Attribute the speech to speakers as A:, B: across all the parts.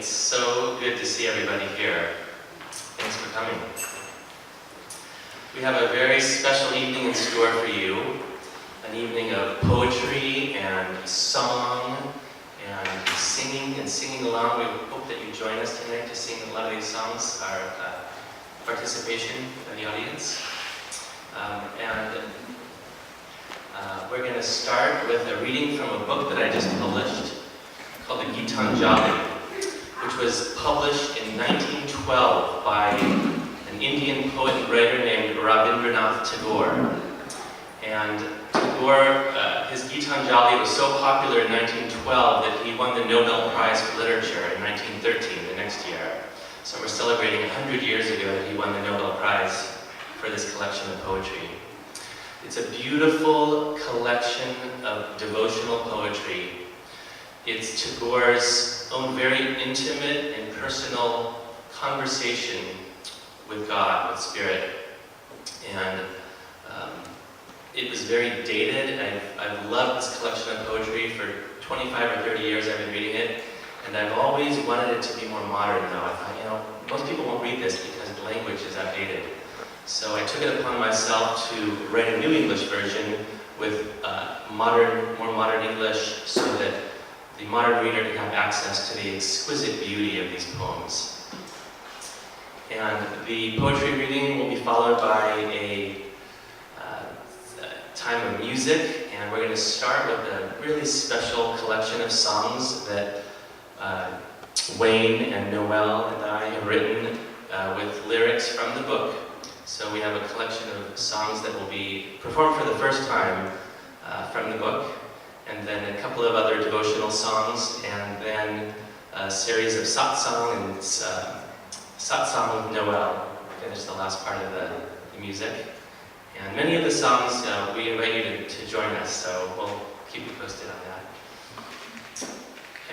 A: It's so good to see everybody here. Thanks for coming. We have a very special evening in store for you. An evening of poetry and song and singing along. We hope that you join us tonight to sing a lot of these songs, our participation in the audience. We're going to start with a reading from a book that I just published called the Gitanjali, which was published in 1912 by an Indian poet and writer named Rabindranath Tagore. And Tagore, his Gitanjali was so popular in 1912 that he won the Nobel Prize for Literature in 1913, the next year. So we're celebrating 100 years ago that he won the Nobel Prize for this collection of poetry. It's a beautiful collection of devotional poetry. It's Tagore's own very intimate and personal conversation with God, with Spirit. And it was very dated. I've loved this collection of poetry for 25 or 30 years. I've been reading it. And I've always wanted it to be more modern, though. I thought, most people won't read this because the language is outdated. So I took it upon myself to write a new English version with more modern English so that the modern reader can have access to the exquisite beauty of these poems. And the poetry reading will be followed by a time of music, and we're going to start with a really special collection of songs that Wayne and Noel and I have written with lyrics from the book. So we have a collection of songs that will be performed for the first time from the book, and then a couple of other devotional songs, and then a series of satsang and satsang with Noel. Finish the last part of the music. And many of the songs, we invite you to join us, so we'll keep you posted on that.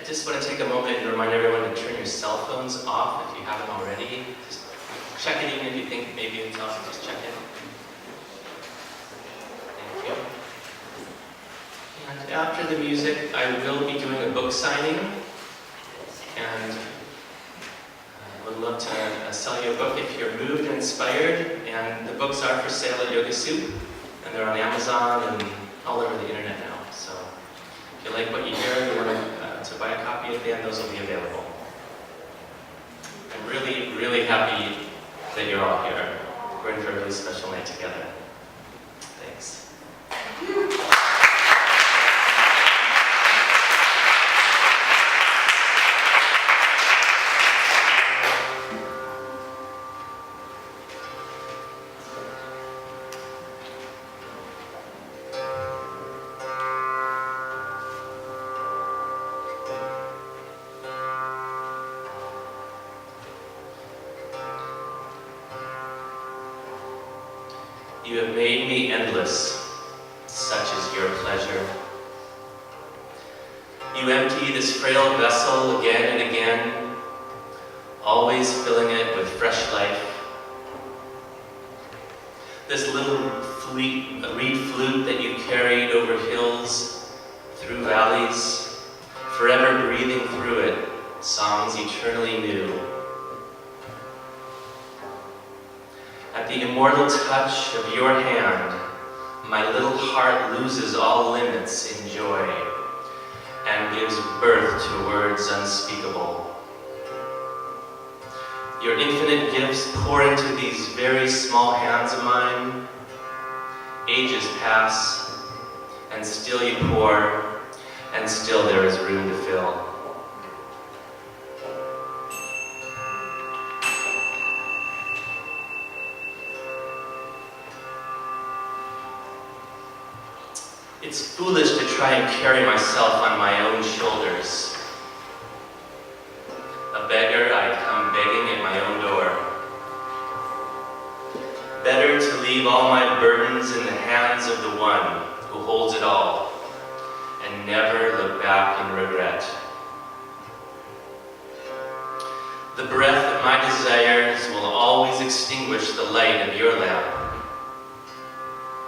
A: I just want to take a moment and remind everyone to turn your cell phones off if you haven't already. Just check it even if you think maybe it's off, just check it. Thank you. And after the music, I will be doing a book signing, and I would love to sell you a book if you're moved and inspired. And the books are for sale at Yoga Soup, and they're on Amazon and all over the internet now. So if you like what you hear and you want to buy a copy at the end, those will be available. I'm really, really happy that you're all here. We're in for a really special night together. Thanks. You have made me endless, such is your pleasure. You empty this frail vessel again and again, always filling it with fresh life. This little reed flute that you carried over hills, through valleys, forever breathing through it, songs eternally new. At the immortal touch of your hand, my little heart loses all limits in joy and gives birth to words unspeakable. Your infinite gifts pour into these very small hands of mine. Ages pass, and still you pour, and still there is room to fill. It's foolish to try and carry myself on my own shoulders. A beggar, I come begging at my own door. Better to leave all my burdens in the hands of the one who holds it all and never look back in regret. The breath of my desires will always extinguish the light of your lamp.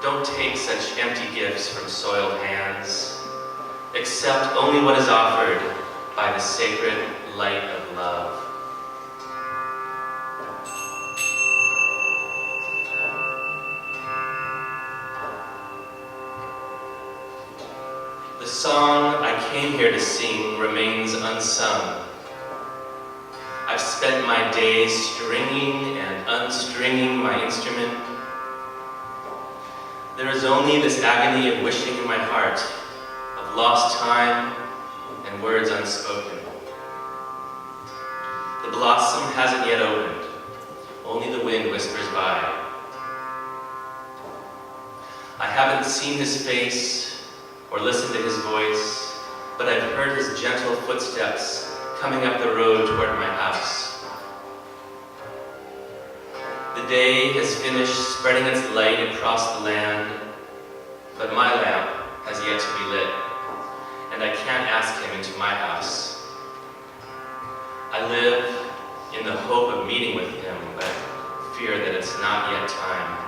A: Don't take such empty gifts from soiled hands. Accept only what is offered by the sacred light of love. The song I came here to sing remains unsung. I've spent my days stringing and unstringing my instrument. There is only this agony of wishing in my heart, of lost time and words unspoken. The blossom hasn't yet opened, only the wind whispers by. I haven't seen his face or listened to his voice, but I've heard his gentle footsteps coming up the road toward my house. The day has finished spreading its light across the land, but my lamp has yet to be lit, and I can't ask him into my house. I live in the hope of meeting with him, but fear that it's not yet time.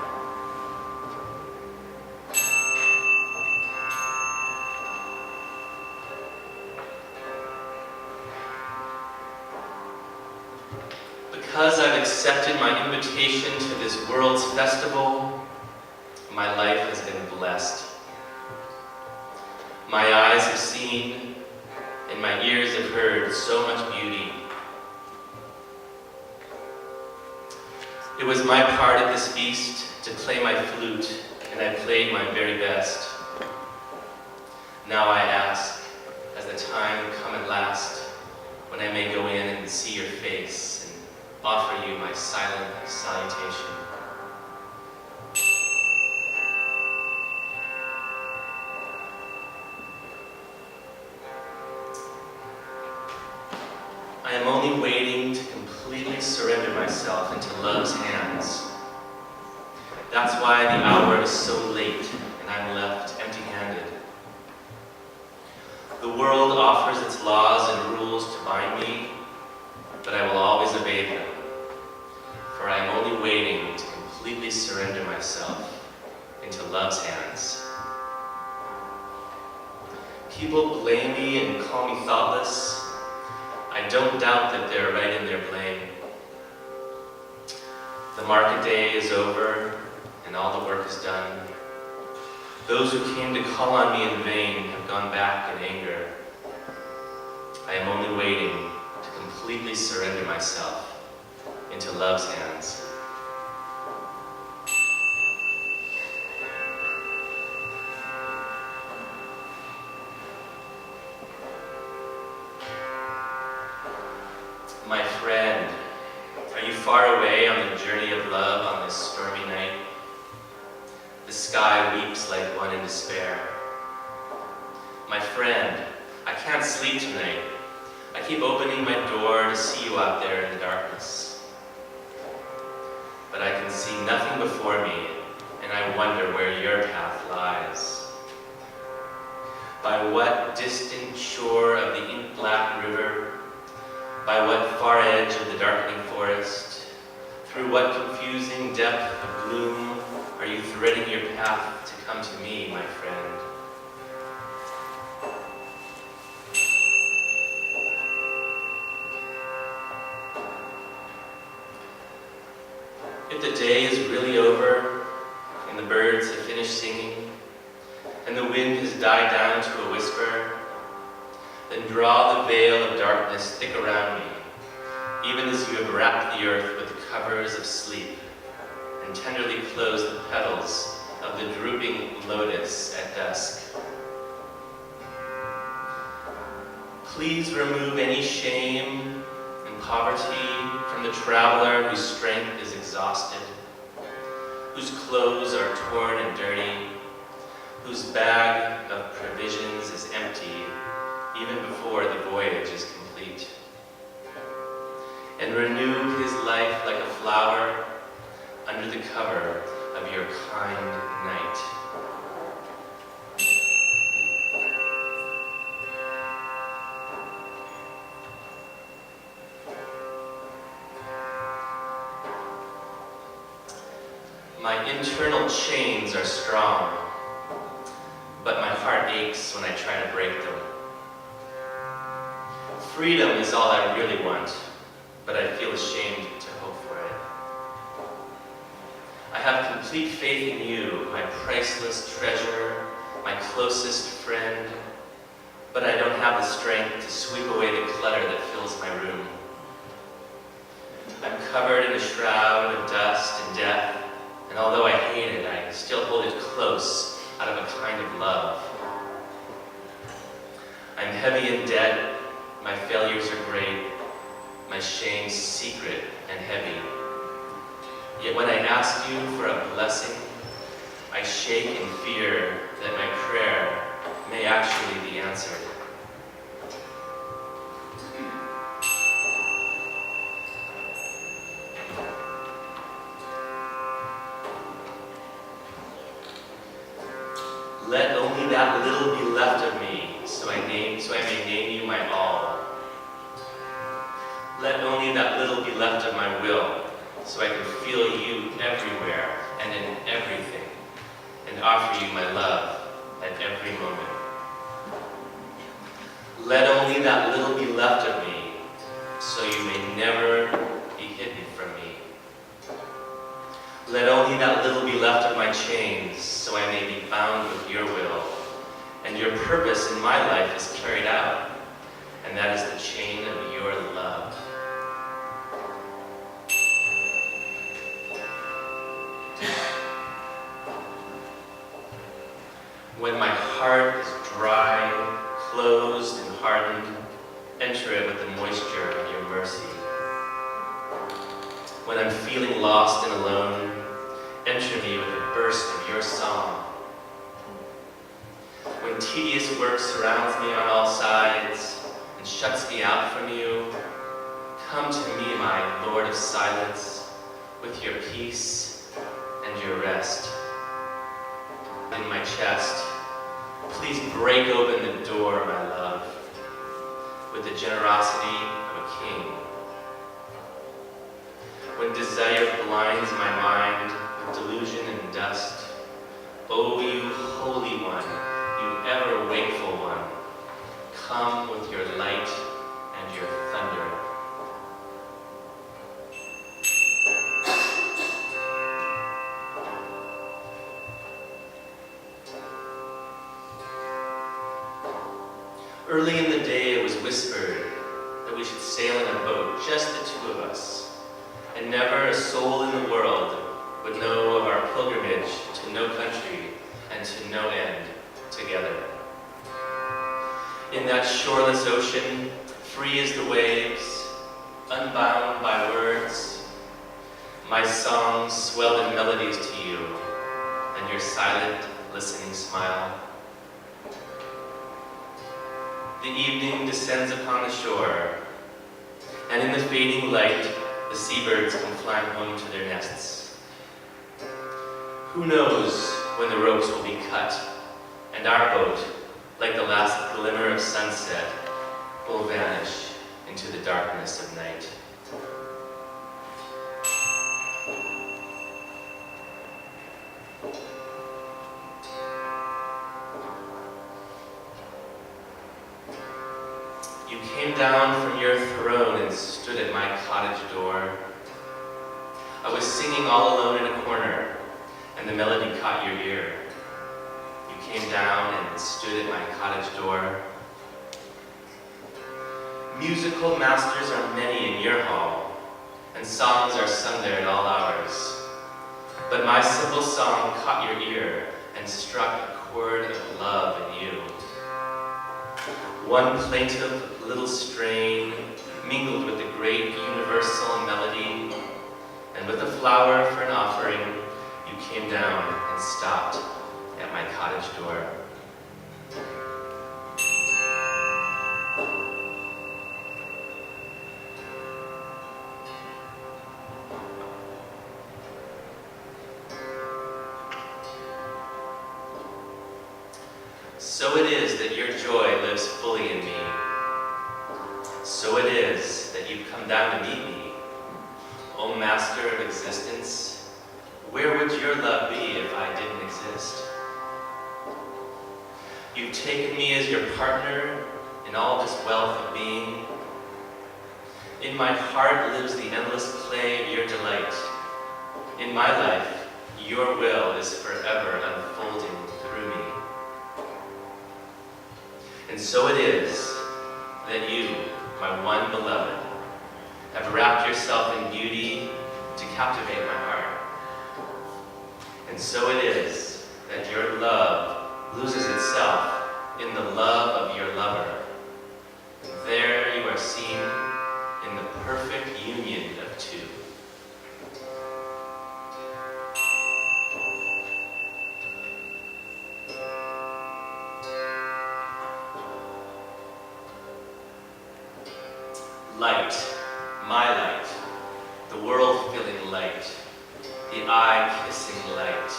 A: Because I've accepted my invitation to this world's festival, my life has been blessed. My eyes have seen and my ears have heard so much beauty. It was my part at this feast to play my flute, and I played my very best. Now I ask, has the time come at last, when I may go in and see your face, offer you my silent salutation. I am only waiting to completely surrender myself into love's hands. That's why the hour is so late and I'm left empty-handed. The world offers its laws and rules to bind me, but I will always obey them, for I am only waiting to completely surrender myself into love's hands. People blame me and call me thoughtless. I don't doubt that they're right in their blame. The market day is over and all the work is done. Those who came to call on me in vain have gone back in anger. I am only waiting to completely surrender myself into love's hands. My friend, are you far away on the journey of love on this stormy night? The sky weeps like one in despair. My friend, I can't sleep tonight. I keep opening my door to see you out there in the darkness. But I can see nothing before me, and I wonder where your path lies. By what distant shore of the ink-black river, by what far edge of the darkening forest, through what confusing depth of gloom are you threading your path to come to me, my friend? If the day is really over, and the birds have finished singing, and the wind has died down to a whisper, then draw the veil of darkness thick around me, even as you have wrapped the earth with the covers of sleep, and tenderly close the petals of the drooping lotus at dusk. Please remove any shame and poverty from the traveler whose strength is exhausted, whose clothes are torn and dirty, whose bag of provisions is empty even before the voyage is complete. And renew his life like a flower under the cover of your kind night. My internal chains are strong, but my heart aches when I try to break them. Freedom is all I really want, but I feel ashamed to hope for it. I have complete faith in you, my priceless treasure, my closest friend, but I don't have the strength to sweep away the clutter that fills my room. I'm covered in a shroud of dust and death, and although I hate it, I still hold it close out of a kind of love. I'm heavy in debt, my failures are great, my shame's secret and heavy. Yet when I ask you for a blessing, I shake in fear that my prayer may actually be answered. Let only that little be left of me, so I may name you my all. Let only that little be left of my will, so I can feel you everywhere and in everything, and offer you my love at every moment. Let only that little be left of me, so you may never be hidden from me. Let only that little be left of my chains, so I may be bound with your will, and your purpose in my life is carried out, and that is the chain of your love. When my heart is dry, closed, and hardened, enter it with the moisture of your mercy. When I'm feeling lost and alone, enter me with a burst of your song. When tedious work surrounds me on all sides and shuts me out from you, come to me, my Lord of silence, with your peace and your rest. In my chest, please break open the door, my love, with the generosity of a king. When desire blinds my mind with delusion and dust, O you Holy One, you ever wakeful one, come with your light and your thunder. Early in the day it was whispered that we should sail in a boat, just the two of us, and never a soul in the world would know of our pilgrimage to no country and to no end together. In that shoreless ocean, free as the waves, unbound by words, my songs swelled in melodies to you and your silent, listening smile. The evening descends upon the shore, and in the fading light, the seabirds come flying home to their nests. Who knows when the ropes will be cut, and our boat, like the last glimmer of sunset, will vanish into the darkness of night. You came down from your throne and stood at my cottage door. I was singing all alone in a corner, and the melody caught your ear. You came down and stood at my cottage door. Musical masters are many in your hall, and songs are sung there at all hours. But my simple song caught your ear and struck a chord of love in you. One plaintive little strain mingled with the great universal melody, and with a flower for an offering, you came down and stopped at my cottage door. So it is that your joy lives fully in me. So it is that you've come down to meet me. O Master of existence, where would your love be if I didn't exist? You've taken me as your partner in all this wealth of being, In my heart lives the endless play of your delight. In my life, your will is forever unfolding through me. And so it is that you, my one beloved, have wrapped yourself in beauty to captivate my heart. And so it is that your love loses itself in the love of your lover. And there you are seen in the perfect union of two. Light, my light, the world-filling light, the eye-kissing light,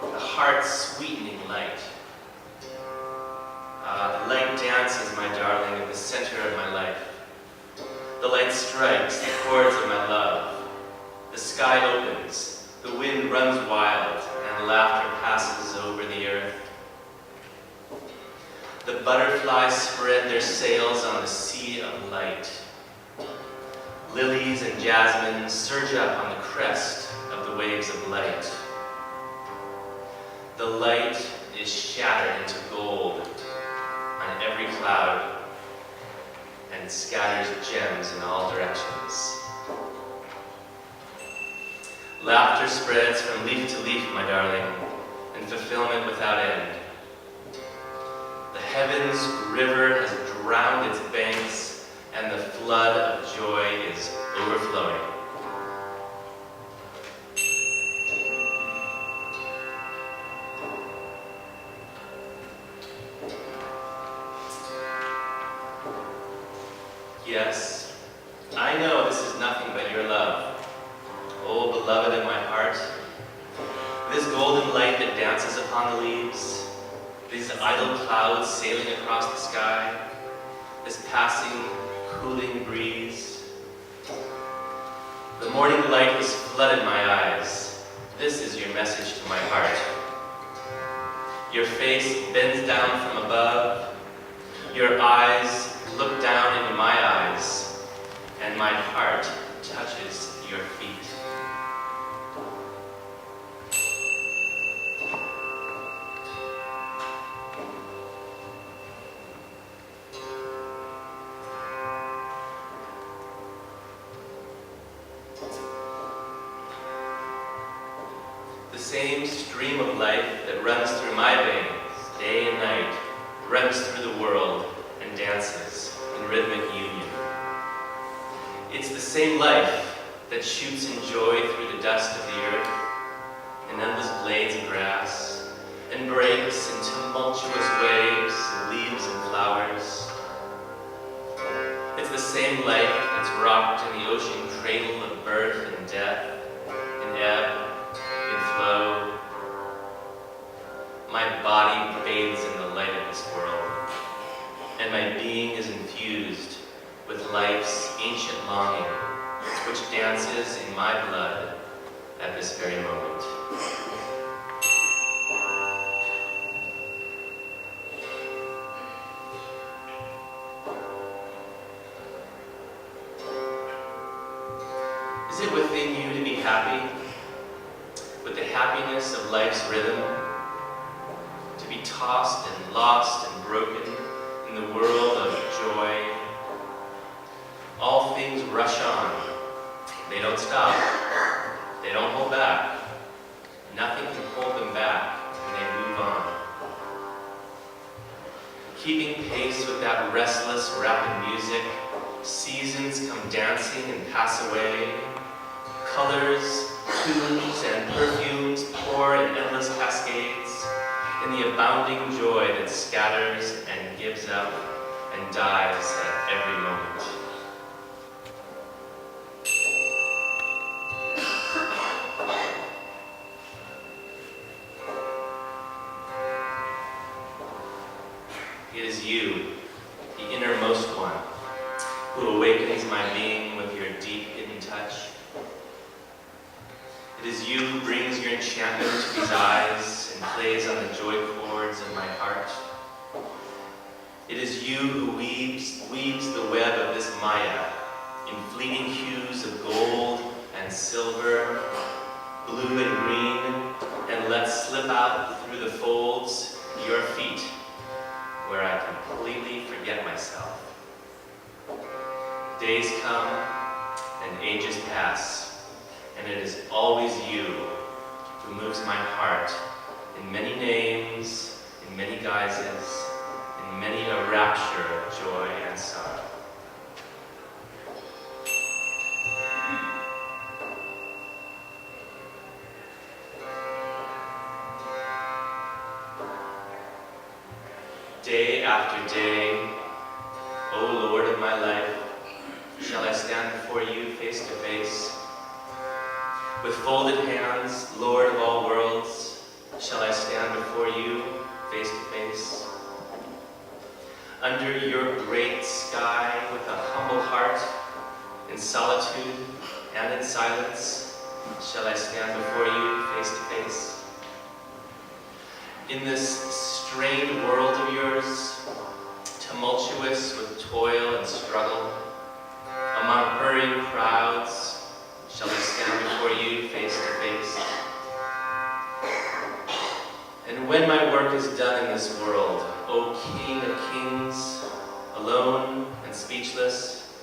A: the heart-sweetening light. The light dances, my darling, at the center of my life. The light strikes the chords of my love. The sky opens, the wind runs wild, and laughter passes over the earth. The butterflies spread their sails on the sea of light. Lilies and jasmine surge up on the crest of the waves of light. The light is shattered into gold on every cloud and scatters gems in all directions. Laughter spreads from leaf to leaf, my darling, and fulfillment without end. The heavens river has drowned its banks, and the flood of joy is overflowing. Yes, I know this is nothing but your love. Oh, beloved of my heart, this golden light that dances upon the leaves, these idle clouds sailing across the sky, this passing, cooling breeze. The morning light has flooded my eyes. This is your message to my heart. Your face bends down from above. Your eyes look down into my eyes, and my heart touches your feet. The same stream of life that runs through my veins, day and night, runs through the world and dances in rhythmic union. It's the same life that shoots in joy through the dust of the earth, in endless blades of grass, and breaks in tumultuous waves of leaves and flowers. It's the same life that's rocked in the ocean cradle of birth and death, in ebb, in flow. My body bathes in the light of this world, and my being is infused with life's ancient longing, which dances in my blood at this very moment. Is it within you to be happy, with the happiness of life's rhythm, to be tossed and lost and broken in the world of joy? All things rush on. They don't stop. They don't hold back. Nothing can hold them back, and they move on. Keeping pace with that restless, rapid music, seasons come dancing and pass away. Colors, tunes, and perfumes pour in endless cascades in the abounding joy that scatters and gives up and dies at every moment. It is you, the innermost one, who awakens my being with your deep hidden touch. It is you who brings your enchantment to these eyes and plays on the joy chords of my heart. It is you who weaves the web of this Maya in fleeting hues of gold and silver, blue and green, and let slip out through the folds your feet, where I completely forget myself. Days come and ages pass, and it is always you who moves my heart in many names, in many guises, in many a rapture of joy and sorrow. Day after day, O Lord of my life, shall I stand before you face to face? With folded hands, Lord of all worlds, shall I stand before you face to face? Under your great sky with a humble heart, in solitude and in silence, shall I stand before you face to face? In this strained world of yours, tumultuous with toil and struggle, among hurrying crowds, shall I stand before you face to face? And when my work is done in this world, O King of kings, alone and speechless,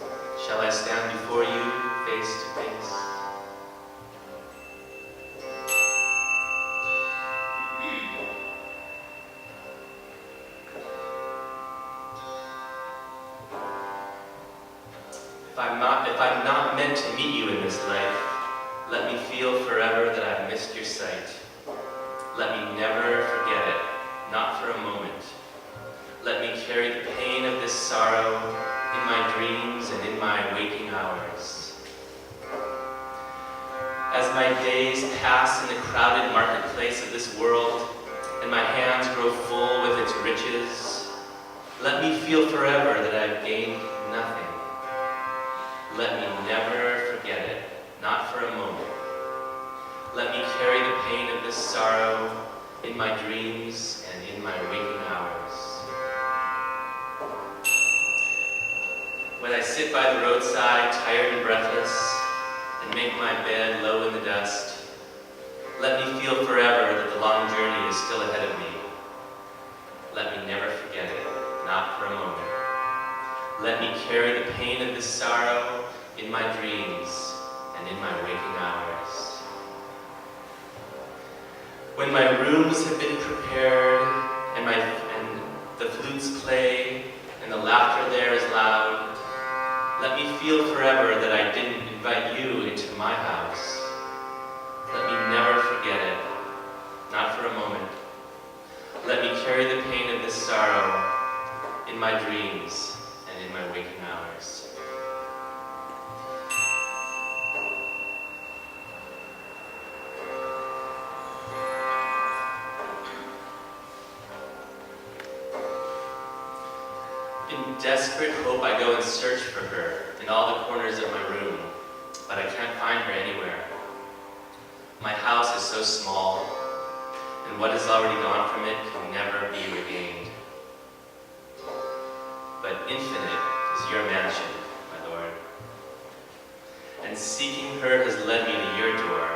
A: shall I stand before you face to face? If I'm not meant to meet you in this life, let me feel forever that I've missed your sight. Let me never forget it, not for a moment. Let me carry the pain of this sorrow in my dreams and in my waking hours. As my days pass in the crowded marketplace of this world, and my hands grow full with its riches, let me feel forever that I've gained nothing. Let me never forget it, not for a moment. Let me carry the pain of this sorrow in my dreams and in my waking hours. When I sit by the roadside, tired and breathless, and make my bed low in the dust, let me feel forever that the long journey is still ahead of me. Let me never forget it, not for a moment. Let me carry the pain of this sorrow in my dreams and in my waking hours. When my rooms have been prepared and the flutes play and the laughter there is loud, let me feel forever that I didn't invite you into my house. Let me never forget it, not for a moment. Let me carry the pain of this sorrow in my dreams and in my waking hours. In desperate hope, I go and search for her in all the corners of my room, but I can't find her anywhere. My house is so small, and what has already gone from it can never be regained. But infinite is your mansion, my Lord, and seeking her has led me to your door.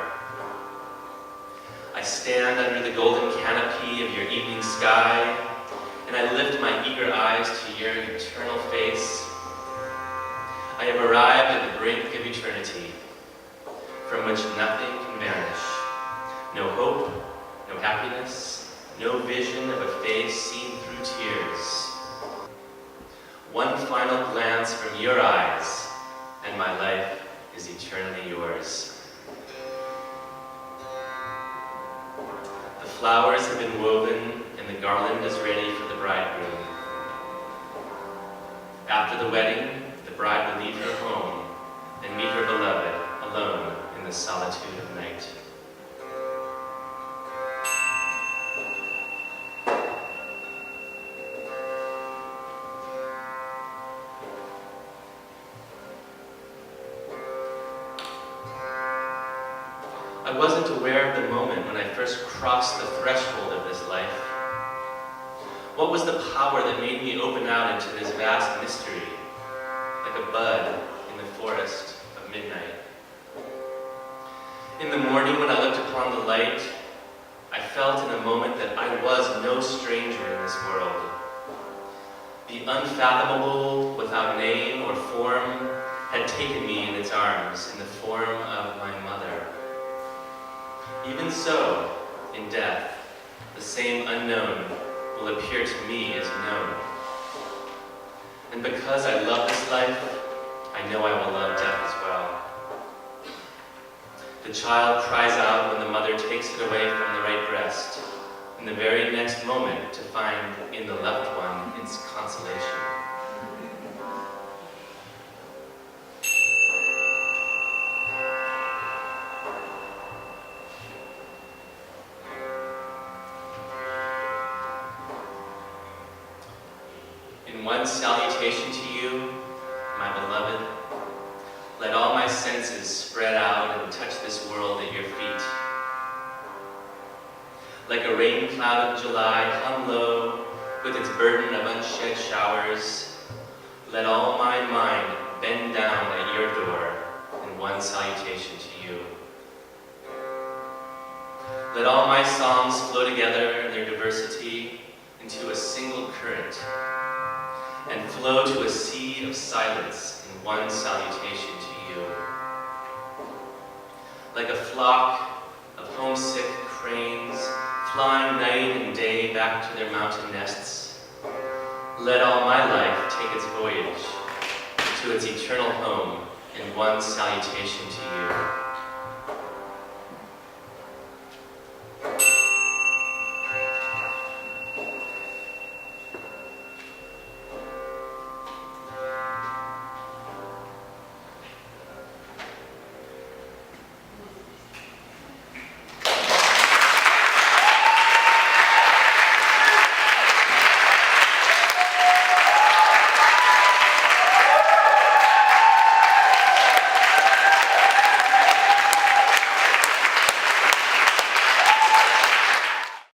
A: I stand under the golden canopy of your evening sky, and I lift my eager eyes to your eternal face. I have arrived at the brink of eternity, from which nothing can vanish. No hope, no happiness, no vision of a face seen through tears. One final glance from your eyes, and my life is eternally yours. The flowers have been woven, and the garland is ready for the bridegroom. After the wedding, the bride will leave her home and meet her beloved alone in the solitude of night. I wasn't aware of the moment when I first crossed the threshold of this life. What was the power that made me open out into this vast mystery, like a bud in the forest? midnight. In the morning when I looked upon the light, I felt in a moment that I was no stranger in this world. The unfathomable, without name or form, had taken me in its arms in the form of my mother. Even so, in death, the same unknown will appear to me as known. And because I love this life, I know I will love death as well. The child cries out when the mother takes it away from the right breast, in the very next moment to find in the left one its consolation. In one salutation to you, my beloved, let all my senses spread out and touch this world at your feet. Like a rain cloud of July hung low with its burden of unshed showers, let all my mind bend down at your door in one salutation to you. Let all my songs flow together in their diversity into a single current and flow to a sea of silence in one salutation to you. Like a flock of homesick cranes flying night and day back to their mountain nests, let all my life take its voyage to its eternal home in one salutation to you.